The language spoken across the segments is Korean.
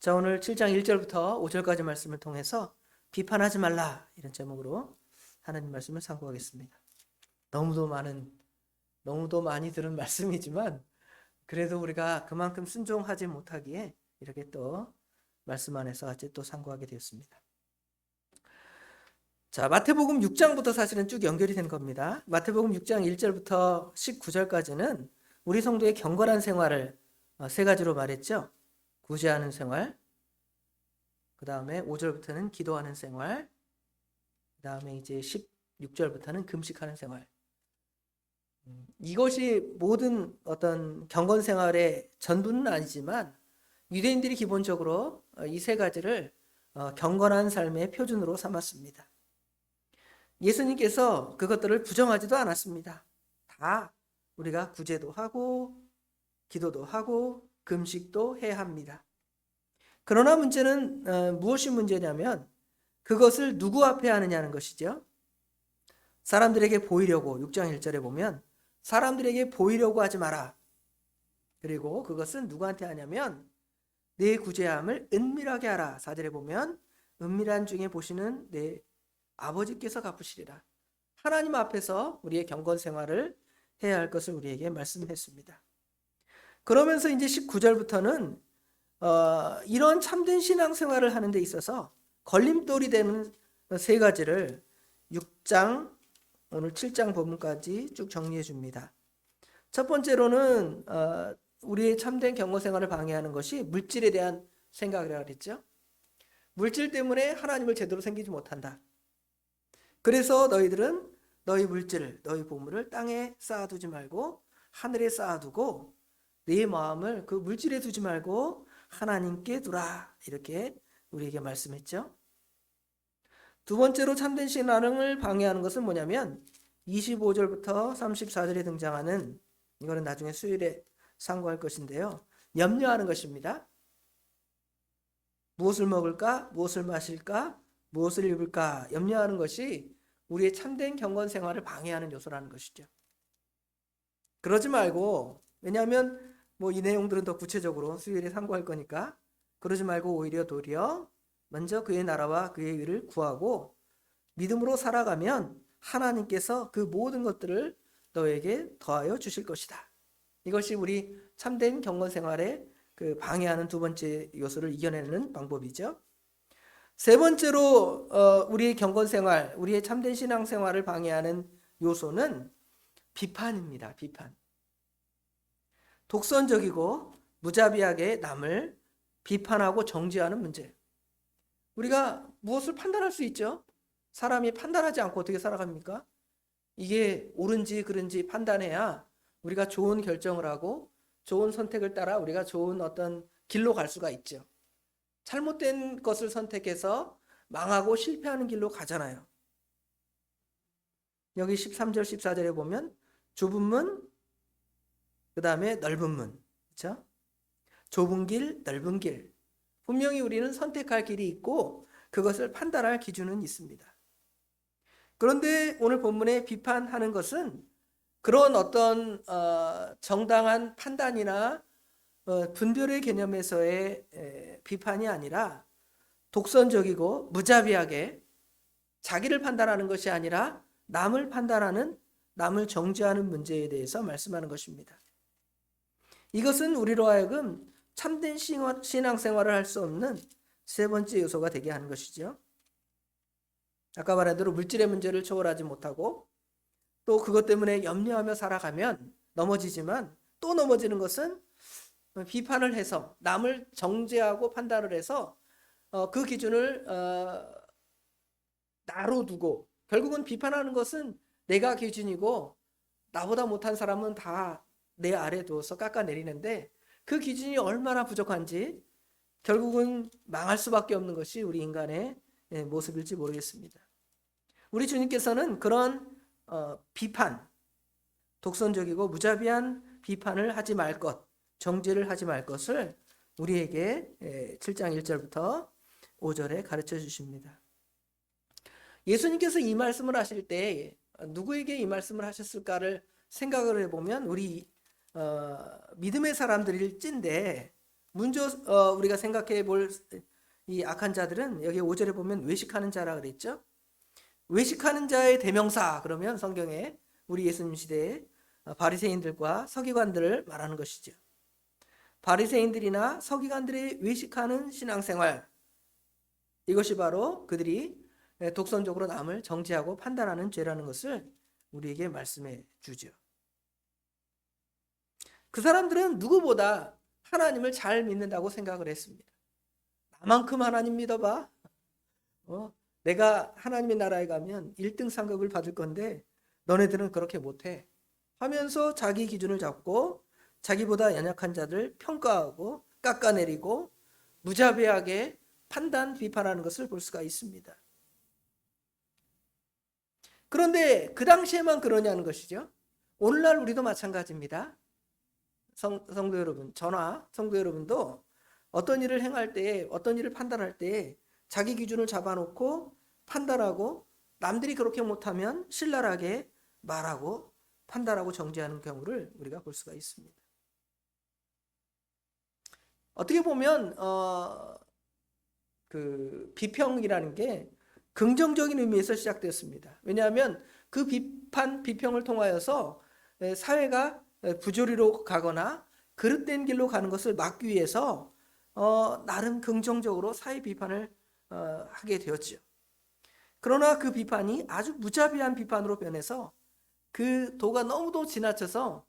자, 오늘 7장 1절부터 5절까지 말씀을 통해서 비판하지 말라 이런 제목으로 하나님 말씀을 상고하겠습니다. 너무도 많이 들은 말씀이지만 그래도 우리가 그만큼 순종하지 못하기에 이렇게 또 말씀 안에서 같이 또 상고하게 되었습니다. 자, 마태복음 6장부터 사실은 쭉 연결이 된 겁니다. 마태복음 6장 1절부터 19절까지는 우리 성도의 경건한 생활을 세 가지로 말했죠. 구제하는 생활, 그 다음에 5절부터는 기도하는 생활, 그 다음에 이제 16절부터는 금식하는 생활. 이것이 모든 어떤 경건 생활의 전부는 아니지만 유대인들이 기본적으로 이 세 가지를 경건한 삶의 표준으로 삼았습니다. 예수님께서 그것들을 부정하지도 않았습니다. 다 우리가 구제도 하고 기도도 하고 금식도 해야 합니다. 그러나 문제는 무엇이 문제냐면 그것을 누구 앞에 하느냐는 것이죠. 사람들에게 보이려고 6장 1절에 보면 사람들에게 보이려고 하지 마라. 그리고 그것은 누구한테 하냐면 내 구제함을 은밀하게 하라. 4절에 보면 은밀한 중에 보시는 내 아버지께서 갚으시리라. 하나님 앞에서 우리의 경건 생활을 해야 할 것을 우리에게 말씀했습니다. 그러면서 이제 19절부터는 이런 참된 신앙생활을 하는 데 있어서 걸림돌이 되는 세 가지를 6장 오늘 7장 본문까지 쭉 정리해 줍니다. 첫 번째로는 우리의 참된 경건생활을 방해하는 것이 물질에 대한 생각이라고 그랬죠. 물질 때문에 하나님을 제대로 섬기지 못한다. 그래서 너희들은 너희 물질을, 너희 보물을 땅에 쌓아두지 말고 하늘에 쌓아두고 네 마음을 그 물질에 두지 말고 하나님께 두라. 이렇게 우리에게 말씀했죠. 두 번째로 참된 신앙을 방해하는 것은 뭐냐면 25절부터 34절에 등장하는, 이거는 나중에 수요일에 상고할 것인데요, 염려하는 것입니다. 무엇을 먹을까? 무엇을 마실까? 무엇을 입을까? 염려하는 것이 우리의 참된 경건 생활을 방해하는 요소라는 것이죠. 그러지 말고, 왜냐하면 이 내용들은 더 구체적으로 수요일에 상고할 거니까 그러지 말고 오히려 도리어 먼저 그의 나라와 그의 의를 구하고 믿음으로 살아가면 하나님께서 그 모든 것들을 너에게 더하여 주실 것이다. 이것이 우리 참된 경건 생활에 그 방해하는 두 번째 요소를 이겨내는 방법이죠. 세 번째로 우리의 경건 생활, 우리의 참된 신앙 생활을 방해하는 요소는 비판입니다. 비판. 독선적이고 무자비하게 남을 비판하고 정죄하는 문제. 우리가 무엇을 판단할 수 있죠? 사람이 판단하지 않고 어떻게 살아갑니까? 이게 옳은지 그른지 판단해야 우리가 좋은 결정을 하고 좋은 선택을 따라 우리가 좋은 어떤 길로 갈 수가 있죠. 잘못된 것을 선택해서 망하고 실패하는 길로 가잖아요. 여기 13절 14절에 보면 좁은 문, 그 다음에 넓은 문, 그렇죠? 좁은 길, 넓은 길. 분명히 우리는 선택할 길이 있고 그것을 판단할 기준은 있습니다. 그런데 오늘 본문에 비판하는 것은 그런 어떤 정당한 판단이나 분별의 개념에서의 비판이 아니라 독선적이고 무자비하게 자기를 판단하는 것이 아니라 남을 판단하는, 남을 정죄하는 문제에 대해서 말씀하는 것입니다. 이것은 우리로 하여금 참된 신앙생활을 할 수 없는 세 번째 요소가 되게 하는 것이죠. 아까 말한 대로 물질의 문제를 초월하지 못하고 또 그것 때문에 염려하며 살아가면 넘어지지만 또 넘어지는 것은 비판을 해서 남을 정죄하고 판단을 해서 그 기준을 나로 두고, 결국은 비판하는 것은 내가 기준이고 나보다 못한 사람은 다 내 아래 두어서 깎아내리는데 그 기준이 얼마나 부족한지 결국은 망할 수밖에 없는 것이 우리 인간의 모습일지 모르겠습니다. 우리 주님께서는 그런 비판, 독선적이고 무자비한 비판을 하지 말 것, 정죄를 하지 말 것을 우리에게 7장 1절부터 5절에 가르쳐 주십니다. 예수님께서 이 말씀을 하실 때 누구에게 이 말씀을 하셨을까를 생각을 해보면 우리 믿음의 사람들일진데 먼저 우리가 생각해 볼 이 악한 자들은 여기 5절에 보면 외식하는 자라 그랬죠. 외식하는 자의 대명사 그러면 성경에 우리 예수님 시대에 바리새인들과 서기관들을 말하는 것이죠. 바리새인들이나 서기관들이 외식하는 신앙생활, 이것이 바로 그들이 독선적으로 남을 정죄하고 판단하는 죄라는 것을 우리에게 말씀해 주죠. 그 사람들은 누구보다 하나님을 잘 믿는다고 생각을 했습니다. 나만큼 하나님 믿어봐. 내가 하나님의 나라에 가면 1등 상급을 받을 건데 너네들은 그렇게 못해 하면서 자기 기준을 잡고 자기보다 연약한 자들 평가하고 깎아내리고 무자비하게 판단, 비판하는 것을 볼 수가 있습니다. 그런데 그 당시에만 그러냐는 것이죠. 오늘날 우리도 마찬가지입니다. 성도 여러분, 저나 성도 여러분도 어떤 일을 행할 때에, 어떤 일을 판단할 때에 자기 기준을 잡아놓고 판단하고 남들이 그렇게 못하면 신랄하게 말하고 판단하고 정죄하는 경우를 우리가 볼 수가 있습니다. 어떻게 보면 그 비평이라는 게 긍정적인 의미에서 시작되었습니다. 왜냐하면 그 비평을 통하여서 사회가 부조리로 가거나 그릇된 길로 가는 것을 막기 위해서 나름 긍정적으로 사회 비판을 하게 되었죠. 그러나 그 비판이 아주 무자비한 비판으로 변해서 그 도가 너무도 지나쳐서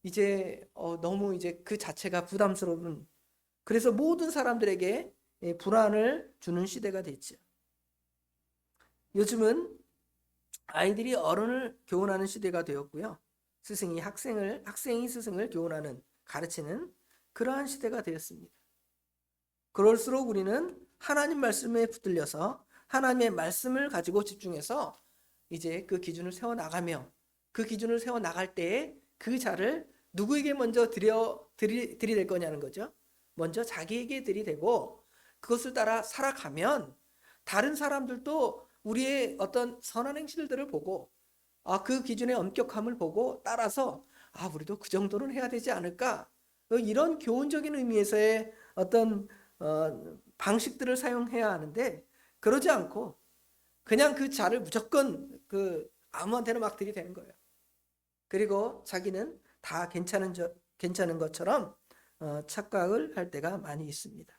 이제 너무 이제 그 자체가 부담스러운, 그래서 모든 사람들에게 불안을 주는 시대가 됐죠. 요즘은 아이들이 어른을 교훈하는 시대가 되었고요. 학생이 스승을 교훈하는, 가르치는 그러한 시대가 되었습니다. 그럴수록 우리는 하나님 말씀에 붙들려서 하나님의 말씀을 가지고 집중해서 이제 그 기준을 세워나가며 그 기준을 세워나갈 때에 그 자를 누구에게 먼저 들이댈 거냐는 거죠. 먼저 자기에게 들이대고 그것을 따라 살아가면 다른 사람들도 우리의 어떤 선한 행실들을 보고 그 기준의 엄격함을 보고 따라서 우리도 그 정도는 해야 되지 않을까, 이런 교훈적인 의미에서의 어떤 방식들을 사용해야 하는데 그러지 않고 그냥 그 자를 무조건 아무한테나 막 들이대는 거예요. 그리고 자기는 다 괜찮은 것처럼 착각을 할 때가 많이 있습니다.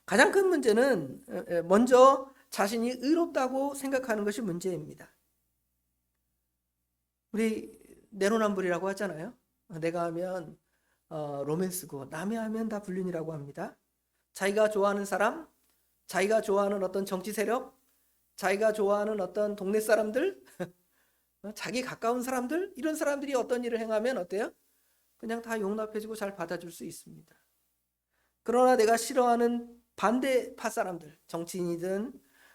가장 큰 문제는 먼저 자신이 의롭다고 생각하는 것이 문제입니다. 우리 내로남불이라고 하잖아요. 내가 하면 로맨스고 남이 하면 다 불륜이라고 합니다. 자기가 좋아하는 사람, 자기가 좋아하는 어떤 정치 세력, 자기가 좋아하는 어떤 동네 사람들, 자기 가까운 사람들, 이런 사람들이 어떤 일을 행하면 어때요? 그냥 다 용납해주고 잘 받아줄 수 있습니다. 그러나 내가 싫어하는 반대파 사람들, 정치인이든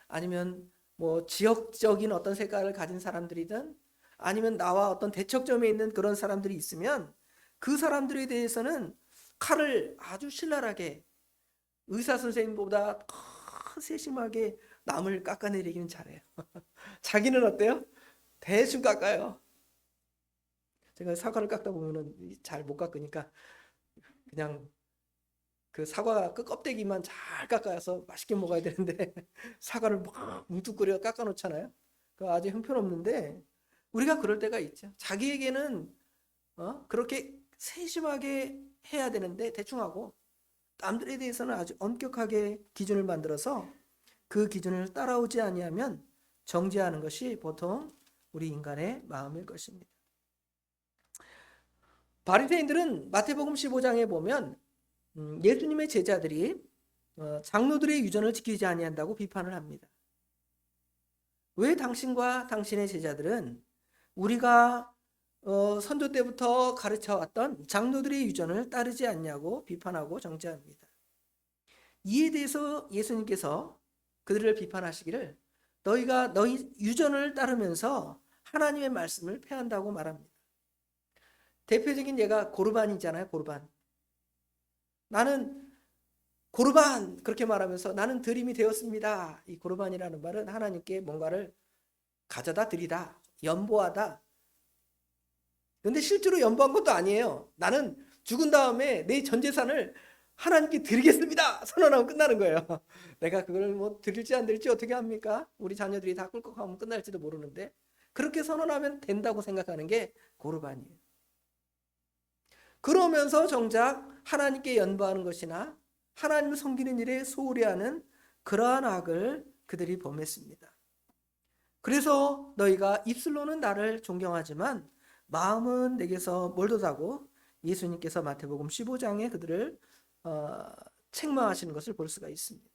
아니면 뭐 지역적인 어떤 색깔을 가진 사람들이든 아니면 나와 어떤 대척점에 있는 그런 사람들이 있으면 그 사람들에 대해서는 칼을 아주 신랄하게, 의사 선생님보다 더 세심하게 남을 깎아내리기는 잘해요. 자기는 어때요? 대충 깎아요. 제가 사과를 깎다 보면은 잘 못 깎으니까 그냥 그 사과 그 껍데기만 잘 깎아서 맛있게 먹어야 되는데 사과를 막 뭉툭거려 깎아 놓잖아요. 그 아주 형편없는데 우리가 그럴 때가 있죠. 자기에게는 그렇게 세심하게 해야 되는데 대충 하고 남들에 대해서는 아주 엄격하게 기준을 만들어서 그 기준을 따라오지 아니하면 정죄하는 것이 보통 우리 인간의 마음일 것입니다. 바리새인들은 마태복음 15장에 보면 예수님의 제자들이 장로들의 유전을 지키지 아니한다고 비판을 합니다. 왜 당신과 당신의 제자들은 우리가 선조 때부터 가르쳐왔던 장로들의 유전을 따르지 않냐고 비판하고 정죄합니다. 이에 대해서 예수님께서 그들을 비판하시기를 너희가 너희 유전을 따르면서 하나님의 말씀을 폐한다고 말합니다. 대표적인 예가 고르반이잖아요. 고르반. 나는 고르반 그렇게 말하면서 나는 드림이 되었습니다. 이 고르반이라는 말은 하나님께 뭔가를 가져다 드리다, 연보하다. 그런데 실제로 연보한 것도 아니에요. 나는 죽은 다음에 내 전 재산을 하나님께 드리겠습니다 선언하면 끝나는 거예요. 내가 그걸 뭐 드릴지 안 드릴지 어떻게 합니까? 우리 자녀들이 다 꿀꺽하면 끝날지도 모르는데 그렇게 선언하면 된다고 생각하는 게 고르반이에요. 그러면서 정작 하나님께 연보하는 것이나 하나님을 섬기는 일에 소홀히 하는 그러한 악을 그들이 범했습니다. 그래서 너희가 입술로는 나를 존경하지만 마음은 내게서 멀도다고 예수님께서 마태복음 15장에 그들을 책망하시는 것을 볼 수가 있습니다.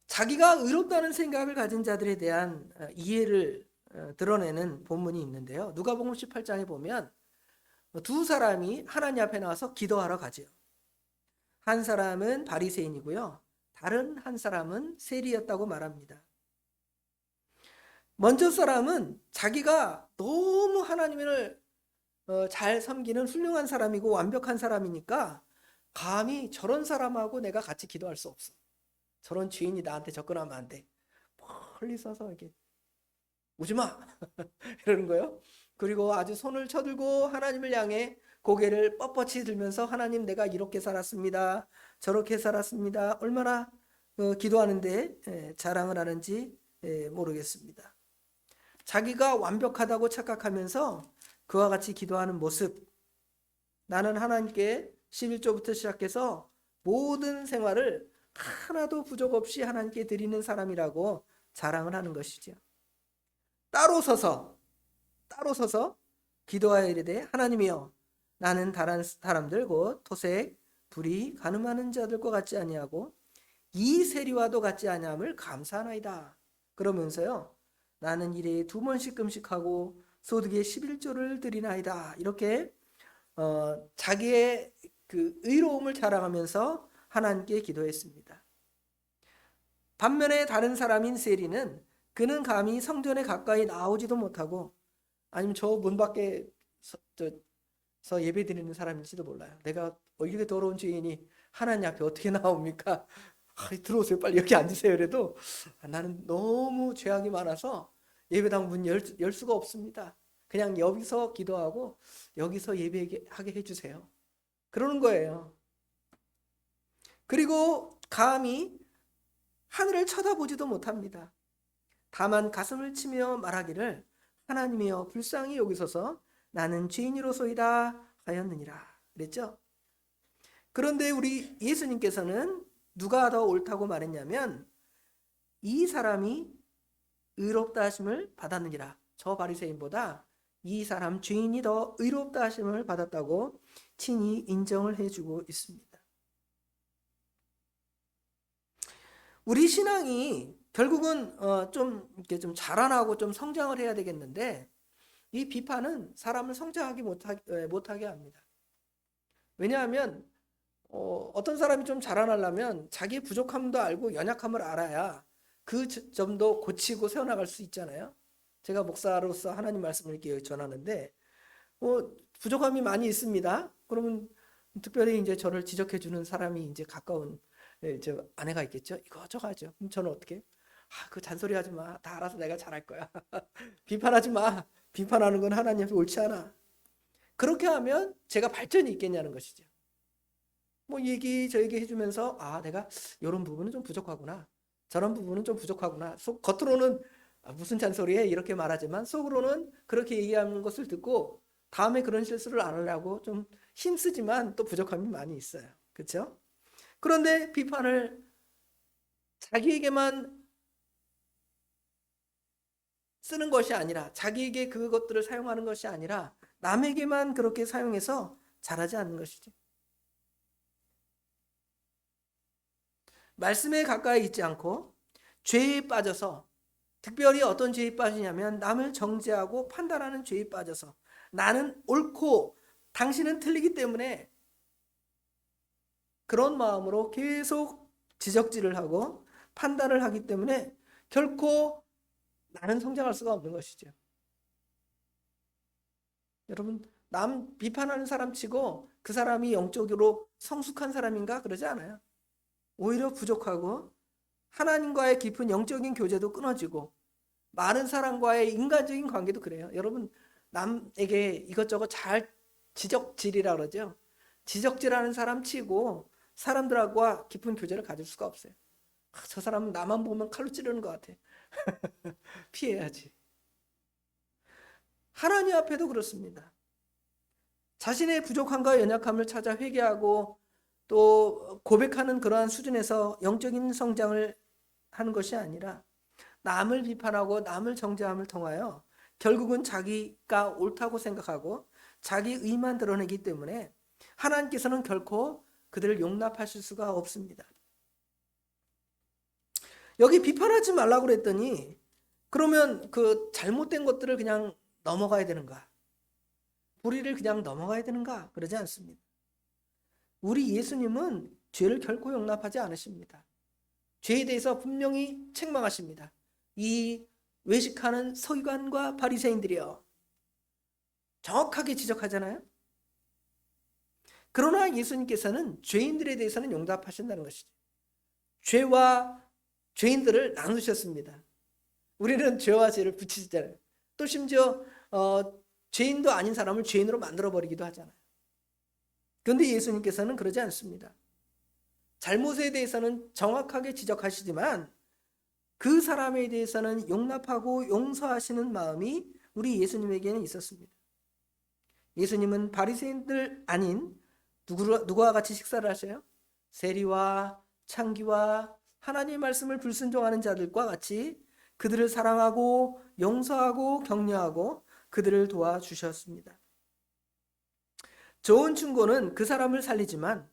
자기가 의롭다는 생각을 가진 자들에 대한 이해를 드러내는 본문이 있는데요. 누가복음 18장에 보면 두 사람이 하나님 앞에 나와서 기도하러 가죠. 한 사람은 바리새인이고요. 다른 한 사람은 세리였다고 말합니다. 먼저 사람은 자기가 너무 하나님을 잘 섬기는 훌륭한 사람이고 완벽한 사람이니까 감히 저런 사람하고 내가 같이 기도할 수 없어. 저런 죄인이 나한테 접근하면 안 돼. 멀리 서서 이렇게 오지 마 이러는 거예요. 그리고 아주 손을 쳐들고 하나님을 향해 고개를 뻣뻣이 들면서 하나님 내가 이렇게 살았습니다. 저렇게 살았습니다. 얼마나 기도하는데 자랑을 하는지 모르겠습니다. 자기가 완벽하다고 착각하면서 그와 같이 기도하는 모습, 나는 하나님께 11조부터 시작해서 모든 생활을 하나도 부족 없이 하나님께 드리는 사람이라고 자랑을 하는 것이죠. 따로 서서 기도하여 이르되 하나님이여 나는 다른 사람들 곧 토색, 불의, 간음하는 자들과 같지 아니하고 이 세리와도 같지 아니함을 감사하나이다. 그러면서요 나는 일에 2번씩 금식하고 소득의 11조를 드리나이다. 이렇게 자기의 그 의로움을 자랑하면서 하나님께 기도했습니다. 반면에 다른 사람인 세리는 그는 감히 성전에 가까이 나오지도 못하고 아니면 저 문 밖에 서 예배 드리는 사람일지도 몰라요. 내가 이렇게 더러운 죄인이 하나님 앞에 어떻게 나옵니까? 들어오세요. 빨리 여기 앉으세요. 그래도 나는 너무 죄악이 많아서 예배당 문 열 수가 없습니다. 그냥 여기서 기도하고 여기서 예배하게 해주세요. 그러는 거예요. 그리고 감히 하늘을 쳐다보지도 못합니다. 다만 가슴을 치며 말하기를 하나님이여 불쌍히 여기소서 나는 죄인이로소이다 하였느니라 그랬죠. 그런데 우리 예수님께서는 누가 더 옳다고 말했냐면 이 사람이 의롭다 하심을 받았느니라. 저 바리새인보다 이 사람 죄인이 더 의롭다 하심을 받았다고 친히 인정을 해주고 있습니다. 우리 신앙이 결국은 좀 이렇게 좀 자라나고 좀 성장을 해야 되겠는데 이 비판은 사람을 성장하기 못하게 합니다. 왜냐하면 어떤 사람이 좀 자라나려면 자기의 부족함도 알고 연약함을 알아야 그 점도 고치고 세워나갈 수 있잖아요. 제가 목사로서 하나님 말씀을 이렇게 전하는데 부족함이 많이 있습니다. 그러면 특별히 이제 저를 지적해 주는 사람이 이제 가까운 저 아내가 있겠죠. 이거 저거 하죠. 그럼 저는 어떻게? 그 잔소리 하지 마. 다 알아서 내가 잘할 거야. 비판하지 마. 비판하는 건 하나님 앞에 옳지 않아. 그렇게 하면 제가 발전이 있겠냐는 것이죠. 뭐 저 얘기 해주면서 내가 이런 부분은 좀 부족하구나. 저런 부분은 좀 부족하구나. 겉으로는 무슨 잔소리해 이렇게 말하지만 속으로는 그렇게 얘기하는 것을 듣고 다음에 그런 실수를 안 하려고 좀 힘쓰지만 또 부족함이 많이 있어요. 그렇죠? 그런데 비판을 자기에게만 쓰는 것이 아니라 자기에게 그것들을 사용하는 것이 아니라 남에게만 그렇게 사용해서 잘하지 않는 것이죠. 말씀에 가까이 있지 않고 죄에 빠져서 특별히 어떤 죄에 빠지냐면 남을 정죄하고 판단하는 죄에 빠져서 나는 옳고 당신은 틀리기 때문에 그런 마음으로 계속 지적질을 하고 판단을 하기 때문에 결코 나는 성장할 수가 없는 것이죠. 여러분 남 비판하는 사람 치고 그 사람이 영적으로 성숙한 사람인가? 그러지 않아요. 오히려 부족하고 하나님과의 깊은 영적인 교제도 끊어지고 많은 사람과의 인간적인 관계도 그래요. 여러분 남에게 이것저것 잘 지적질이라 그러죠. 지적질하는 사람 치고 사람들하고 깊은 교제를 가질 수가 없어요. 저 사람은 나만 보면 칼로 찌르는 것 같아. 피해야지. 하나님 앞에도 그렇습니다. 자신의 부족함과 연약함을 찾아 회개하고 또 고백하는 그러한 수준에서 영적인 성장을 하는 것이 아니라 남을 비판하고 남을 정죄함을 통하여 결국은 자기가 옳다고 생각하고 자기 의만 드러내기 때문에 하나님께서는 결코 그들을 용납하실 수가 없습니다. 여기 비판하지 말라고 그랬더니 그러면 그 잘못된 것들을 그냥 넘어가야 되는가? 불의를 그냥 넘어가야 되는가? 그러지 않습니다. 우리 예수님은 죄를 결코 용납하지 않으십니다. 죄에 대해서 분명히 책망하십니다. 이 외식하는 서기관과 바리새인들이여, 정확하게 지적하잖아요. 그러나 예수님께서는 죄인들에 대해서는 용납하신다는 것이죠. 죄와 죄인들을 나누셨습니다. 우리는 죄와 죄를 붙이잖아요. 또 심지어 죄인도 아닌 사람을 죄인으로 만들어버리기도 하잖아요. 그런데 예수님께서는 그러지 않습니다. 잘못에 대해서는 정확하게 지적하시지만 그 사람에 대해서는 용납하고 용서하시는 마음이 우리 예수님에게는 있었습니다. 예수님은 바리새인들 아닌 누구와 같이 식사를 하셔요? 세리와 창기와 하나님의 말씀을 불순종하는 자들과 같이 그들을 사랑하고 용서하고 격려하고 그들을 도와주셨습니다. 좋은 충고는 그 사람을 살리지만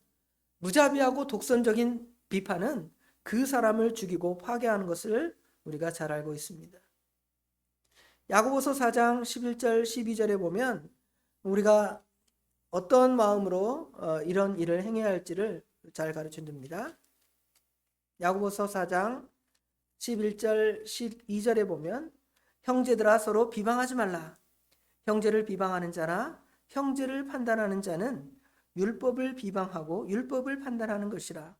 무자비하고 독선적인 비판은 그 사람을 죽이고 파괴하는 것을 우리가 잘 알고 있습니다. 야고보서 4장 11절 12절에 보면 우리가 어떤 마음으로 이런 일을 행해야 할지를 잘 가르쳐 줍니다. 야고보서 4장 11절 12절에 보면 형제들아 서로 비방하지 말라. 형제를 비방하는 자나 형제를 판단하는 자는 율법을 비방하고 율법을 판단하는 것이라.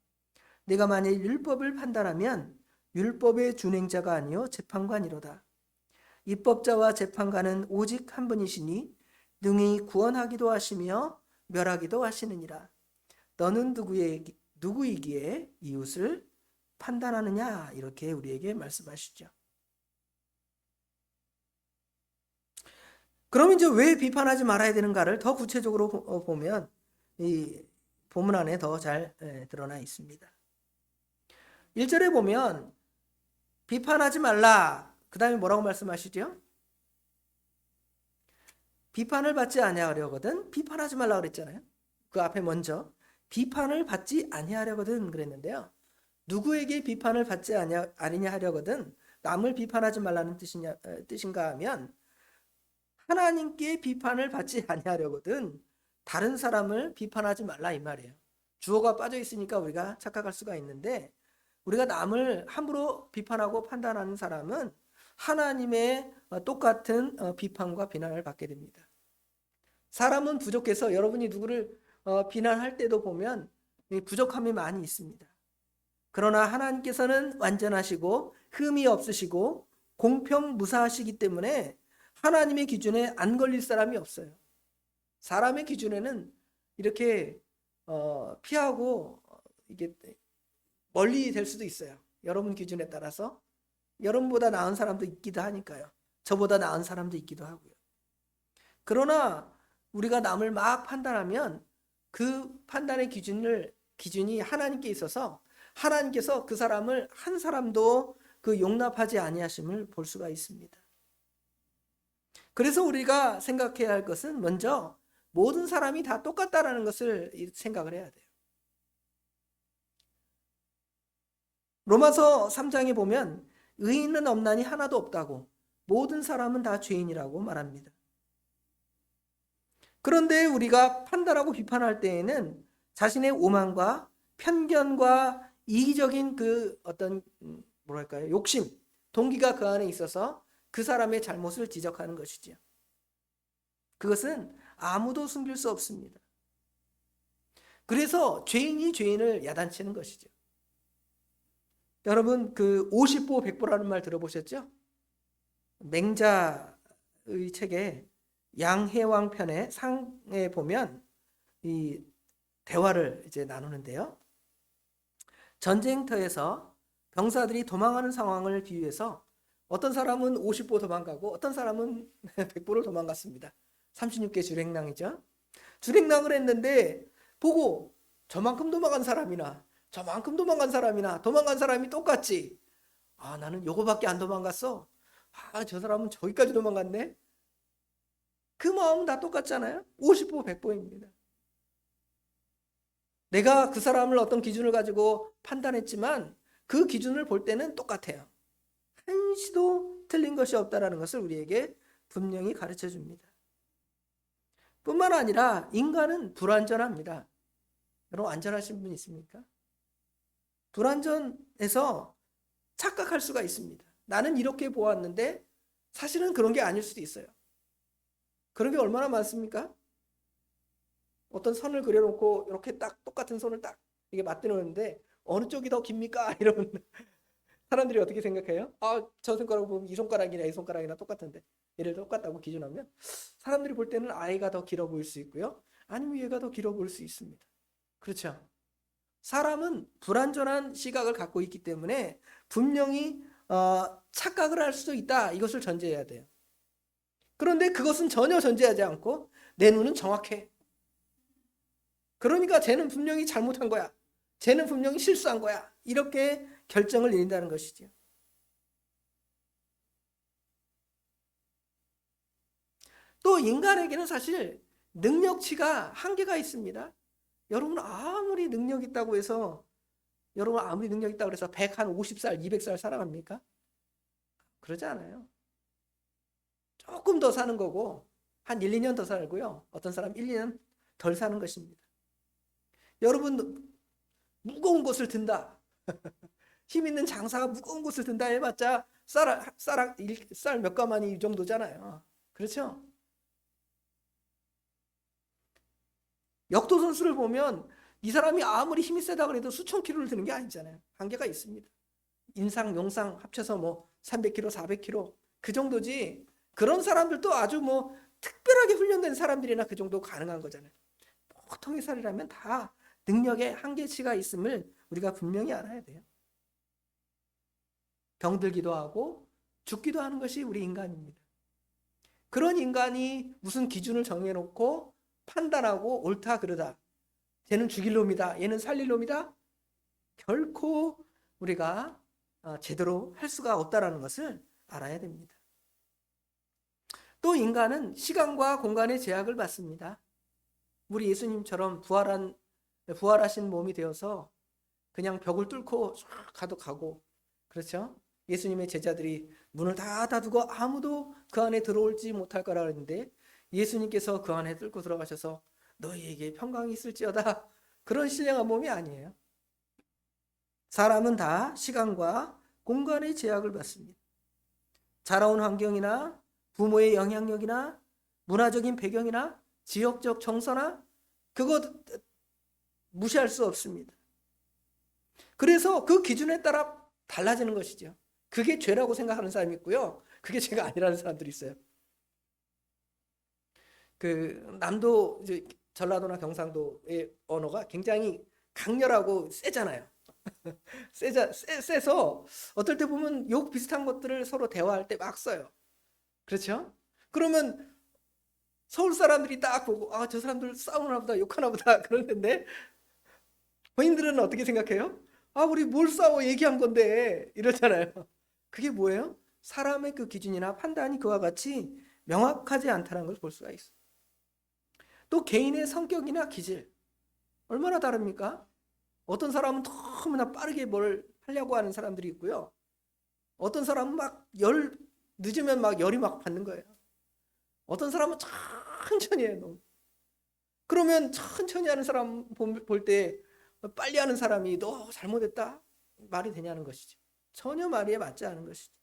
내가 만일 율법을 판단하면 율법의 준행자가 아니요 재판관이로다. 입법자와 재판관은 오직 한 분이시니 능히 구원하기도 하시며 멸하기도 하시느니라. 너는 누구이기에 이웃을 판단하느냐? 이렇게 우리에게 말씀하시죠. 그럼 이제 왜 비판하지 말아야 되는가를 더 구체적으로 보면 이 본문 안에 더 잘 드러나 있습니다. 1절에 보면 비판하지 말라. 그 다음에 뭐라고 말씀하시죠? 비판을 받지 아니하려거든 비판하지 말라 그랬잖아요. 그 앞에 먼저 비판을 받지 아니하려거든 그랬는데요. 누구에게 비판을 받지 아니하려거든 남을 비판하지 말라는 뜻인가 하면 하나님께 비판을 받지 아니하려거든 다른 사람을 비판하지 말라 이 말이에요. 주어가 빠져 있으니까 우리가 착각할 수가 있는데 우리가 남을 함부로 비판하고 판단하는 사람은 하나님의 똑같은 비판과 비난을 받게 됩니다. 사람은 부족해서 여러분이 누구를 비난할 때도 보면 부족함이 많이 있습니다. 그러나 하나님께서는 완전하시고 흠이 없으시고 공평무사하시기 때문에 하나님의 기준에 안 걸릴 사람이 없어요. 사람의 기준에는 이렇게 피하고 이게 멀리 될 수도 있어요. 여러분 기준에 따라서 여러분보다 나은 사람도 있기도 하니까요. 저보다 나은 사람도 있기도 하고요. 그러나 우리가 남을 막 판단하면 그 판단의 기준이 하나님께 있어서 하나님께서 그 사람을 한 사람도 그 용납하지 아니하심을 볼 수가 있습니다. 그래서 우리가 생각해야 할 것은 먼저 모든 사람이 다 똑같다라는 것을 생각을 해야 돼요. 로마서 3장에 보면 의인은 없나니 하나도 없다고 모든 사람은 다 죄인이라고 말합니다. 그런데 우리가 판단하고 비판할 때에는 자신의 오만과 편견과 이기적인 그 어떤 뭐랄까요? 욕심, 동기가 그 안에 있어서 그 사람의 잘못을 지적하는 것이죠. 그것은 아무도 숨길 수 없습니다. 그래서 죄인이 죄인을 야단치는 것이죠. 여러분 그 50보 100보라는 말 들어보셨죠? 맹자의 책에 양해왕 편의 상에 보면 이 대화를 이제 나누는데요. 전쟁터에서 병사들이 도망하는 상황을 비유해서 어떤 사람은 50보 도망가고 어떤 사람은 100보를 도망갔습니다. 36개 주랭랑이죠. 주랭랑을 했는데 보고 저만큼 도망간 사람이나 저만큼 도망간 사람이나 도망간 사람이 똑같지. 아, 나는 요거밖에 안 도망갔어. 아, 저 사람은 저기까지 도망갔네. 그 마음은 다 똑같잖아요. 50보 100보입니다. 내가 그 사람을 어떤 기준을 가지고 판단했지만 그 기준을 볼 때는 똑같아요. 한시도 틀린 것이 없다는 것을 우리에게 분명히 가르쳐 줍니다. 뿐만 아니라 인간은 불완전합니다. 여러분, 안전하신 분 있습니까? 불완전해서 착각할 수가 있습니다. 나는 이렇게 보았는데 사실은 그런 게 아닐 수도 있어요. 그런 게 얼마나 많습니까? 어떤 선을 그려놓고 이렇게 딱 똑같은 선을 딱 이게 맞대놓는데 어느 쪽이 더 깁니까? 이러면 사람들이 어떻게 생각해요? 아, 저 손가락 보면 이 손가락이나 이 손가락이나 똑같은데 얘를 똑같다고 기준하면 사람들이 볼 때는 아이가 더 길어 보일 수 있고요. 아니면 얘가 더 길어 보일 수 있습니다. 그렇죠? 사람은 불완전한 시각을 갖고 있기 때문에 분명히 착각을 할 수도 있다. 이것을 전제해야 돼요. 그런데 그것은 전혀 전제하지 않고 내 눈은 정확해. 그러니까 쟤는 분명히 잘못한 거야. 쟤는 분명히 실수한 거야. 이렇게 결정을 내린다는 것이죠. 또 인간에게는 사실 능력치가 한계가 있습니다. 여러분 아무리 능력 있다고 해서 100, 한 50살, 200살 살아갑니까? 그러지 않아요. 조금 더 사는 거고 한 1, 2년 더 살고요. 어떤 사람 1, 2년 덜 사는 것입니다. 여러분 무거운 것을 든다. 힘 있는 장사가 무거운 것을 든다 해봤자 쌀 몇 가마니 이 정도잖아요. 그렇죠? 역도 선수를 보면 이 사람이 아무리 힘이 세다 그래도 수천 킬로를 드는 게 아니잖아요. 한계가 있습니다. 인상, 용상 합쳐서 뭐 300kg, 400kg 그 정도지. 그런 사람들도 아주 뭐 특별하게 훈련된 사람들이나 그 정도 가능한 거잖아요. 보통의 살이라면 다 능력의 한계치가 있음을 우리가 분명히 알아야 돼요. 병들기도 하고 죽기도 하는 것이 우리 인간입니다. 그런 인간이 무슨 기준을 정해놓고 판단하고 옳다 그르다. 쟤는 죽일 놈이다. 얘는 살릴 놈이다. 결코 우리가 제대로 할 수가 없다는 것을 알아야 됩니다. 또 인간은 시간과 공간의 제약을 받습니다. 우리 예수님처럼 부활하신 몸이 되어서 그냥 벽을 뚫고 가도 가고, 그렇죠? 예수님의 제자들이 문을 다 닫아두고 아무도 그 안에 들어올지 못할 거라 그랬는데 예수님께서 그 안에 뚫고 들어가셔서 너희에게 평강이 있을지어다. 그런 신령한 몸이 아니에요. 사람은 다 시간과 공간의 제약을 받습니다. 자라온 환경이나 부모의 영향력이나 문화적인 배경이나 지역적 정서나 그것 무시할 수 없습니다. 그래서 그 기준에 따라 달라지는 것이죠. 그게 죄라고 생각하는 사람이 있고요. 그게 죄가 아니라는 사람들이 있어요. 그 남도 이제 전라도나 경상도의 언어가 굉장히 강렬하고 세잖아요. 세서 어떨 때 보면 욕 비슷한 것들을 서로 대화할 때 막 써요. 그렇죠? 그러면 서울 사람들이 딱 보고 아, 저 사람들 싸우나 보다, 욕하나 보다 그러는데 본인들은 어떻게 생각해요? 아, 우리 뭘 싸워 얘기한 건데 이러잖아요. 그게 뭐예요? 사람의 그 기준이나 판단이 그와 같이 명확하지 않다는 걸 볼 수가 있어요. 또 개인의 성격이나 기질 얼마나 다릅니까? 어떤 사람은 너무나 빠르게 뭘 하려고 하는 사람들이 있고요. 어떤 사람은 늦으면 막 열이 막 받는 거예요. 어떤 사람은 천천히 해요. 그러면 천천히 하는 사람 볼 때 빨리 하는 사람이 너 잘못했다 말이 되냐는 것이죠. 전혀 말이 맞지 않은 것이죠.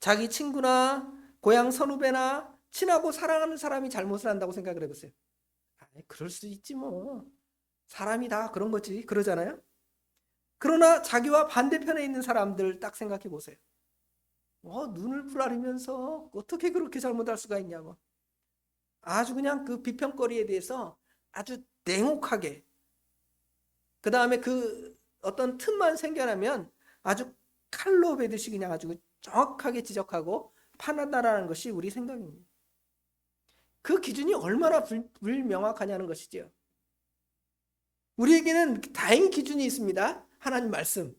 자기 친구나 고향 선후배나 친하고 사랑하는 사람이 잘못을 한다고 생각을 해보세요. 그럴 수 있지 뭐. 사람이 다 그런 거지. 그러잖아요. 그러나 자기와 반대편에 있는 사람들 딱 생각해 보세요. 눈을 부라리면서 어떻게 그렇게 잘못할 수가 있냐고. 아주 그냥 그 비평거리에 대해서 아주 냉혹하게, 그 다음에 그 어떤 틈만 생겨나면 아주 칼로 베듯이 그냥 아주 정확하게 지적하고 판단하라는 것이 우리 생각입니다. 그 기준이 얼마나 불명확하냐는 것이죠. 우리에게는 다행히 기준이 있습니다. 하나님 말씀.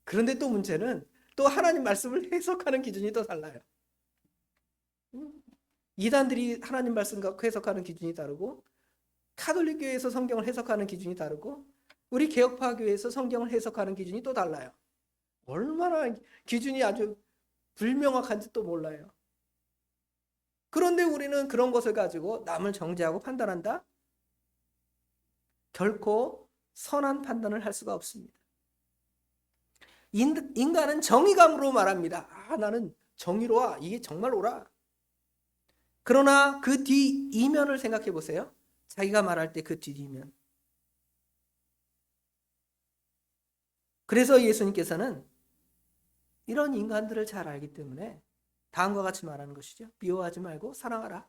그런데 또 문제는 또 하나님 말씀을 해석하는 기준이 또 달라요. 이단들이 하나님 말씀 갖고 해석하는 기준이 다르고, 카톨릭 교회에서 성경을 해석하는 기준이 다르고, 우리 개혁파 교회에서 성경을 해석하는 기준이 또 달라요. 얼마나 기준이 아주 불명확한지 또 몰라요. 그런데 우리는 그런 것을 가지고 남을 정죄하고 판단한다? 결코 선한 판단을 할 수가 없습니다. 인간은 정의감으로 말합니다. 나는 정의로워. 이게 정말 옳아. 그러나 그 뒤 이면을 생각해 보세요. 자기가 말할 때 그 뒤 이면. 그래서 예수님께서는 이런 인간들을 잘 알기 때문에 다음과 같이 말하는 것이죠. 미워하지 말고 사랑하라.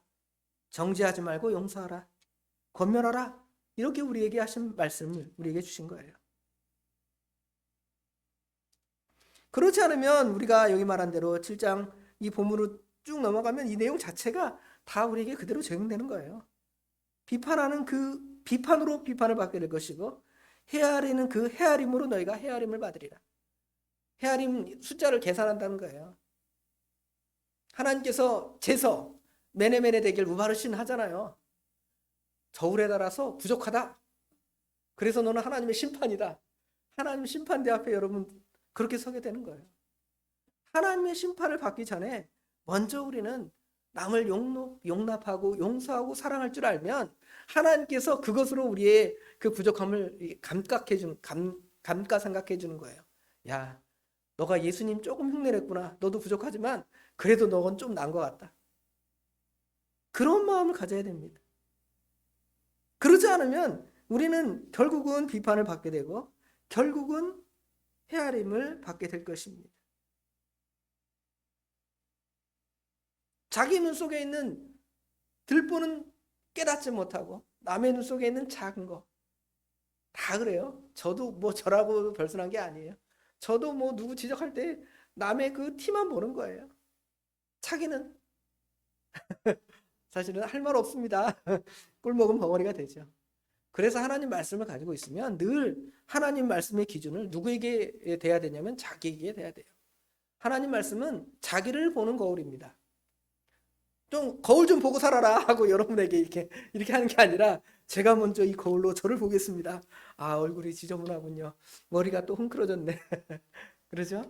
정죄하지 말고 용서하라. 권면하라. 이렇게 우리에게 하신 말씀을 우리에게 주신 거예요. 그렇지 않으면 우리가 여기 말한 대로 7장 이 본문으로 쭉 넘어가면 이 내용 자체가 다 우리에게 그대로 적용되는 거예요. 비판하는 그 비판으로 비판을 받게 될 것이고, 헤아리는 그 헤아림으로 너희가 헤아림을 받으리라. 헤아림 숫자를 계산한다는 거예요. 하나님께서 제서 메네메네 대결 우바르신 하잖아요. 저울에 따라서 부족하다. 그래서 너는 하나님의 심판이다. 하나님 심판대 앞에 여러분 그렇게 서게 되는 거예요. 하나님의 심판을 받기 전에 먼저 우리는 남을 용납하고 용서하고 사랑할 줄 알면 하나님께서 그것으로 우리의 그 부족함을 감가 생각해 주는 거예요. 야, 너가 예수님 조금 흉내냈구나. 너도 부족하지만 그래도 너건 좀 나은 것 같다. 그런 마음을 가져야 됩니다. 그러지 않으면 우리는 결국은 비판을 받게 되고 결국은 헤아림을 받게 될 것입니다. 자기 눈 속에 있는 들보는 깨닫지 못하고 남의 눈 속에 있는 작은 거 다 그래요. 저도 뭐 저라고 별선한 게 아니에요. 저도 뭐 누구 지적할 때 남의 그 티만 보는 거예요. 자기는 사실은 할 말 없습니다. 꿀 먹은 벙어리가 되죠. 그래서 하나님 말씀을 가지고 있으면 늘 하나님 말씀의 기준을 누구에게 돼야 되냐면 자기에게 돼야 돼요. 하나님 말씀은 자기를 보는 거울입니다. 좀 거울 좀 보고 살아라 하고 여러분에게 이렇게 하는 게 아니라 제가 먼저 이 거울로 저를 보겠습니다. 얼굴이 지저분하군요. 머리가 또 흥크러졌네. 그러죠?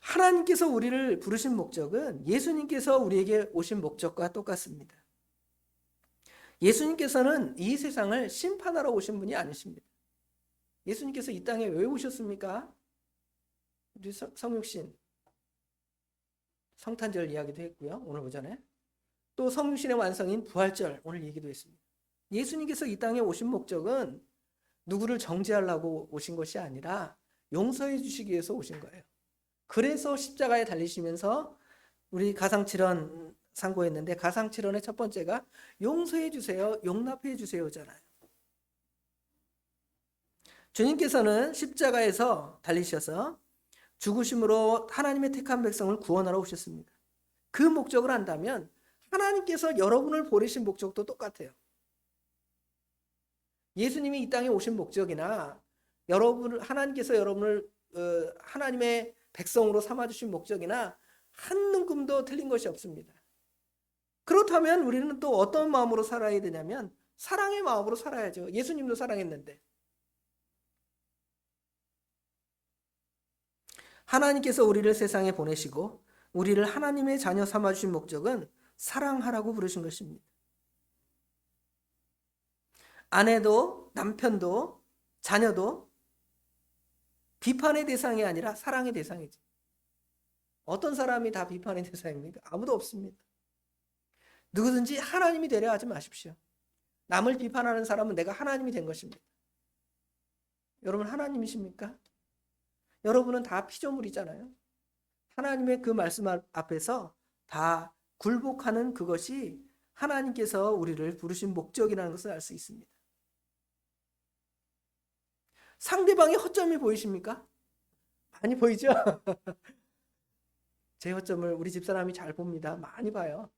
하나님께서 우리를 부르신 목적은 예수님께서 우리에게 오신 목적과 똑같습니다. 예수님께서는 이 세상을 심판하러 오신 분이 아니십니다. 예수님께서 이 땅에 왜 오셨습니까? 우리 성육신, 성탄절 이야기도 했고요. 오늘 오전에. 또 성육신의 완성인 부활절 오늘 얘기도 했습니다. 예수님께서 이 땅에 오신 목적은 누구를 정죄하려고 오신 것이 아니라 용서해 주시기 위해서 오신 거예요. 그래서 십자가에 달리시면서 우리 가상칠언 상고했는데 가상칠언의 첫 번째가 용서해 주세요, 용납해 주세요잖아요. 주님께서는 십자가에서 달리셔서 죽으심으로 하나님의 택한 백성을 구원하러 오셨습니다. 그 목적을 안다면 하나님께서 여러분을 보내신 목적도 똑같아요. 예수님이 이 땅에 오신 목적이나 하나님께서 여러분을 하나님의 백성으로 삼아주신 목적이나 한 눈금도 틀린 것이 없습니다. 그렇다면 우리는 또 어떤 마음으로 살아야 되냐면 사랑의 마음으로 살아야죠. 예수님도 사랑했는데. 하나님께서 우리를 세상에 보내시고 우리를 하나님의 자녀 삼아주신 목적은 사랑하라고 부르신 것입니다. 아내도 남편도 자녀도 비판의 대상이 아니라 사랑의 대상이죠. 어떤 사람이 다 비판의 대상입니까? 아무도 없습니다. 누구든지 하나님이 되려 하지 마십시오. 남을 비판하는 사람은 내가 하나님이 된 것입니다. 여러분 하나님이십니까? 여러분은 다 피조물이잖아요. 하나님의 그 말씀 앞에서 다 굴복하는 그것이 하나님께서 우리를 부르신 목적이라는 것을 알 수 있습니다. 상대방의 허점이 보이십니까? 많이 보이죠? 제 허점을 우리 집사람이 잘 봅니다. 많이 봐요.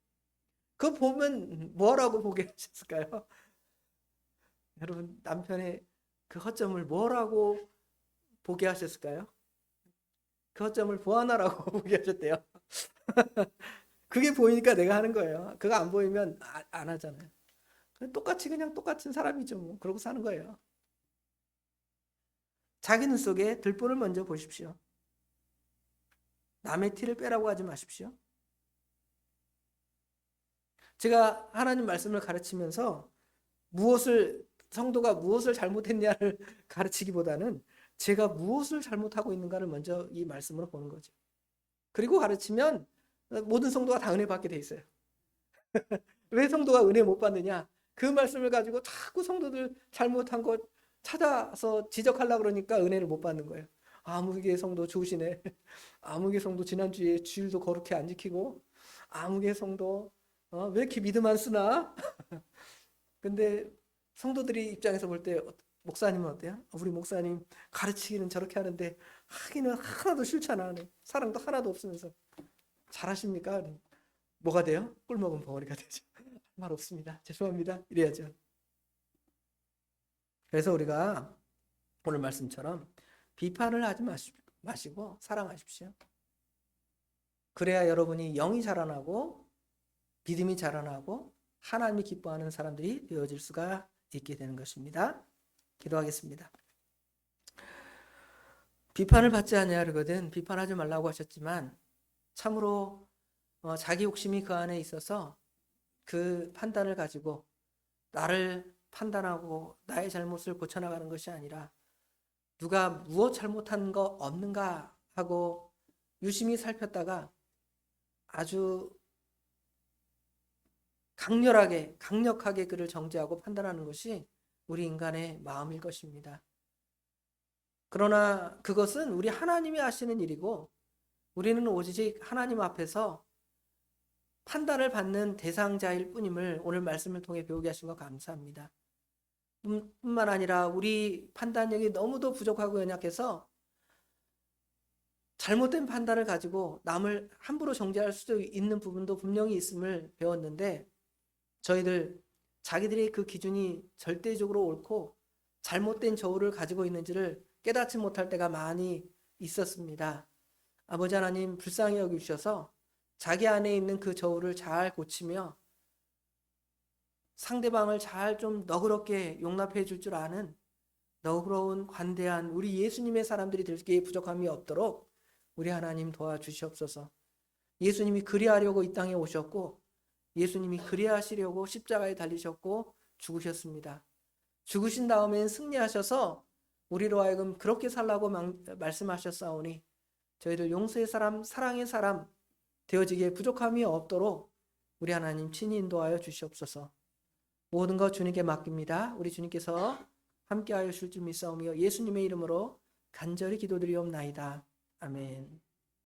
그거 보면 뭐라고 보게 하셨을까요? 여러분, 남편의 그 허점을 뭐라고 보게 하셨을까요? 그 허점을 보완하라고 보게 하셨대요. 그게 보이니까 내가 하는 거예요. 그거 안 보이면 안 하잖아요. 똑같이 그냥 똑같은 사람이죠. 뭐. 그러고 사는 거예요. 자기 눈 속에 들보를 먼저 보십시오. 남의 티를 빼라고 하지 마십시오. 제가 하나님 말씀을 가르치면서 성도가 무엇을 잘못했냐를 가르치기보다는 제가 무엇을 잘못하고 있는가를 먼저 이 말씀으로 보는 거죠. 그리고 가르치면 모든 성도가 다 은혜 받게 돼 있어요. 왜 성도가 은혜 못 받느냐? 그 말씀을 가지고 자꾸 성도들 잘못한 것 찾아서 지적하려고 그러니까 은혜를 못 받는 거예요. 아무개 성도 좋으시네. 아무개 성도 지난주에 주일도 거룩히 안 지키고, 아무개 성도 왜 이렇게 믿음 안 쓰나? 근데 성도들이 입장에서 볼 때 목사님은 어때요? 우리 목사님 가르치기는 저렇게 하는데 하기는 하나도 싫잖아. 사랑도 하나도 없으면서 잘하십니까? 뭐가 돼요? 꿀 먹은 벙어리가 되죠. 말 없습니다. 죄송합니다. 이래야죠. 그래서 우리가 오늘 말씀처럼 비판을 하지 마시고 사랑하십시오. 그래야 여러분이 영이 자라나고 믿음이 자라나고 하나님이 기뻐하는 사람들이 되어질 수가 있게 되는 것입니다. 기도하겠습니다. 비판을 받지 아니하려거든 비판하지 말라고 하셨지만 참으로 자기 욕심이 그 안에 있어서 그 판단을 가지고 나를 판단하고 나의 잘못을 고쳐나가는 것이 아니라 누가 무엇 잘못한 거 없는가 하고 유심히 살폈다가 아주 강력하게 그를 정죄하고 판단하는 것이 우리 인간의 마음일 것입니다. 그러나 그것은 우리 하나님이 하시는 일이고 우리는 오직 하나님 앞에서 판단을 받는 대상자일 뿐임을 오늘 말씀을 통해 배우게 하신 것 감사합니다. 뿐만 아니라 우리 판단력이 너무도 부족하고 연약해서 잘못된 판단을 가지고 남을 함부로 정죄할 수도 있는 부분도 분명히 있음을 배웠는데 저희들 자기들의 그 기준이 절대적으로 옳고 잘못된 저울을 가지고 있는지를 깨닫지 못할 때가 많이 있었습니다. 아버지 하나님 불쌍히 여기셔서 자기 안에 있는 그 저울을 잘 고치며 상대방을 잘 좀 너그럽게 용납해 줄 줄 아는 너그러운 관대한 우리 예수님의 사람들이 되기에 부족함이 없도록 우리 하나님 도와주시옵소서. 예수님이 그리하려고 이 땅에 오셨고 예수님이 그리하시려고 십자가에 달리셨고 죽으셨습니다. 죽으신 다음엔 승리하셔서 우리로 하여금 그렇게 살라고 말씀하셨사오니 저희들 용서의 사람, 사랑의 사람 되어지기에 부족함이 없도록 우리 하나님 친히 인도하여 주시옵소서. 모든 것 주님께 맡깁니다. 우리 주님께서 함께하여 주실 줄 믿사오며 예수님의 이름으로 간절히 기도드리옵나이다. 아멘.